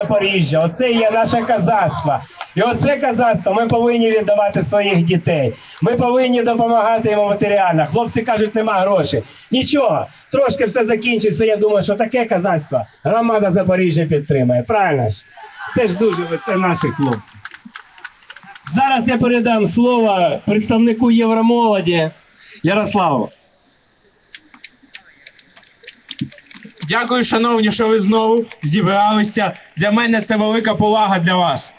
Запоріжжя, оце є наше козацтво. І оце козацтво ми повинні віддавати своїх дітей. Ми повинні допомагати йому матеріально. Хлопці кажуть, нема грошей. Нічого, трошки все закінчиться. Я думаю, що таке козацтво громада Запоріжжя підтримує. Правильно ж? Це ж дуже, це наші хлопці. Зараз я передам слово представнику Євромолоді Ярославу. Дякую, шановні, що ви знову зібралися. Для мене це велика повага для вас.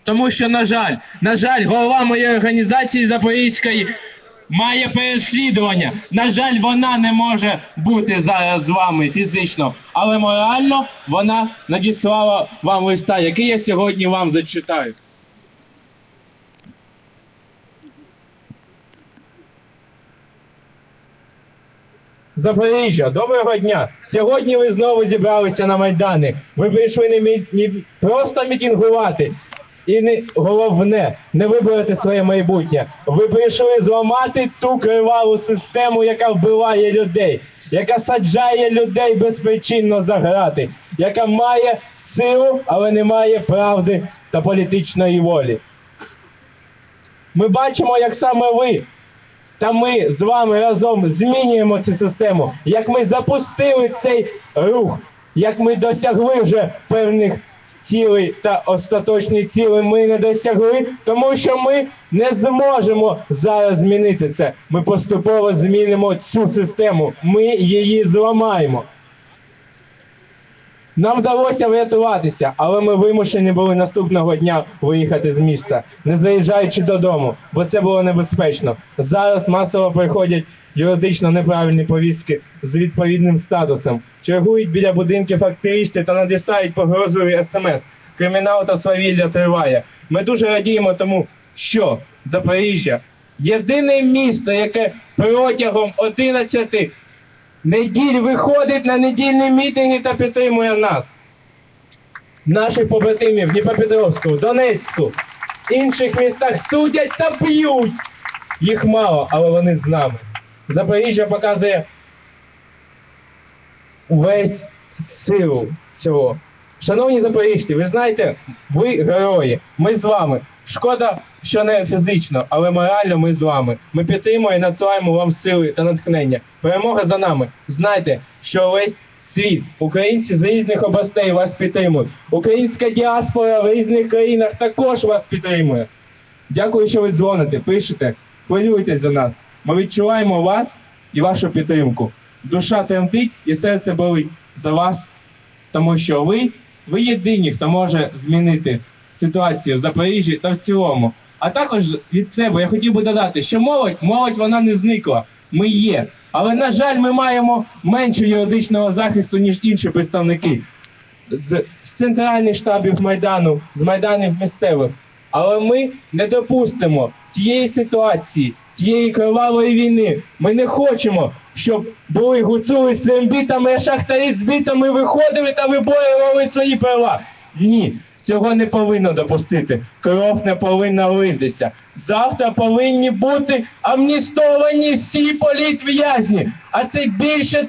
Тому що, на жаль, голова моєї організації Запорізької має переслідування. На жаль, вона не може бути зараз з вами фізично, але морально вона надіслала вам листа, який я сьогодні вам зачитаю. Запоріжжя, доброго дня! Сьогодні ви знову зібралися на Майдані. Ви прийшли не просто мітингувати і головне, не вибрати своє майбутнє. Ви прийшли зламати ту криваву систему, яка вбиває людей, яка саджає людей безпричинно за грати, яка має силу, але не має правди та політичної волі. Ми бачимо, як саме ви та ми з вами разом змінюємо цю систему, як ми запустили цей рух, як ми досягли вже певних цілей та остаточні цілі ми не досягли, тому що ми не зможемо зараз змінити це. Ми поступово змінимо цю систему, ми її зламаємо. Нам вдалося врятуватися, але ми вимушені були наступного дня виїхати з міста, не заїжджаючи додому, бо це було небезпечно. Зараз масово приходять юридично неправильні повістки з відповідним статусом, чергують біля будинків активісти та надіслають погрозливі смс. Кримінал та свавілля триває. Ми дуже радіємо тому, що Запоріжжя – єдине місто, яке протягом 11 неділь виходить на недільні мітинги та підтримує нас. Наших побратимів в Дніпропетровську, Донецьку, інших містах судять та б'ють. Їх мало, але вони з нами. Запоріжжя показує весь силу цього. Шановні запоріжці, ви знаєте, ви герої, ми з вами. Шкода, що не фізично, але морально ми з вами. Ми підтримуємо і надсилаємо вам сили та натхнення. Перемога за нами. Знайте, що весь світ, українці з різних областей вас підтримують. Українська діаспора в різних країнах також вас підтримує. Дякую, що ви дзвоните, пишете, хвилюєтесь за нас. Ми відчуваємо вас і вашу підтримку. Душа тремтить і серце болить за вас, тому що ви єдині, хто може змінити ситуацію в Запоріжжі та в цілому. А також від себе я хотів би додати, що молодь вона не зникла, ми є. Але, на жаль, ми маємо менше юридичного захисту, ніж інші представники. З центральних штабів Майдану, з Майданів місцевих. Але ми не допустимо тієї ситуації, тієї кривавої війни. Ми не хочемо, щоб були гуцули з трембітами, а шахтарі з бітами виходили та виборювали свої права. Ні. Цього не повинно допустити. Кров не повинна литися. Завтра повинні бути амністовані всі політв'язні. А це більше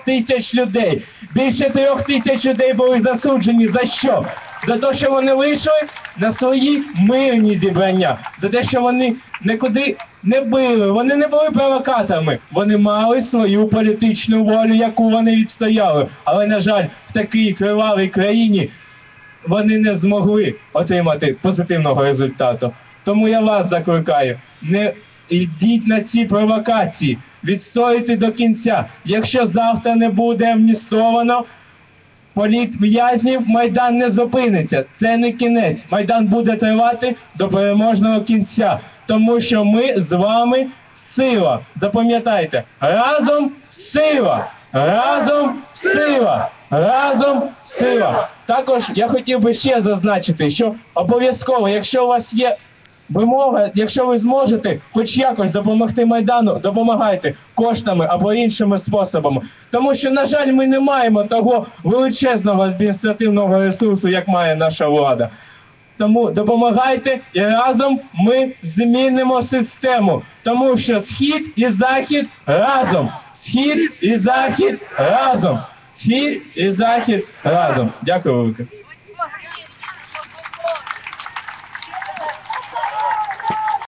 3000 людей. Більше 3000 людей були засуджені. За що? За те, що вони вийшли на свої мирні зібрання. За те, що вони нікуди не били. Вони не були провокаторами. Вони мали свою політичну волю, яку вони відстояли. Але, на жаль, в такій кривавій країні вони не змогли отримати позитивного результату. Тому я вас закликаю, не йдіть на ці провокації, відстоюйте до кінця. Якщо завтра не буде амністовано політв'язнів, Майдан не зупиниться. Це не кінець. Майдан буде тривати до переможного кінця. Тому що ми з вами сила. Запам'ятайте, разом сила! Разом сила! Разом сила! Також я хотів би ще зазначити, що обов'язково, якщо у вас є вимога, якщо ви зможете хоч якось допомогти Майдану, допомагайте коштами або іншими способами. Тому що, на жаль, ми не маємо того величезного адміністративного ресурсу, як має наша влада. Тому допомагайте і разом ми змінимо систему. Тому що Схід і Захід разом. Схід і Захід разом. Схід і Захід разом. Дякую велике.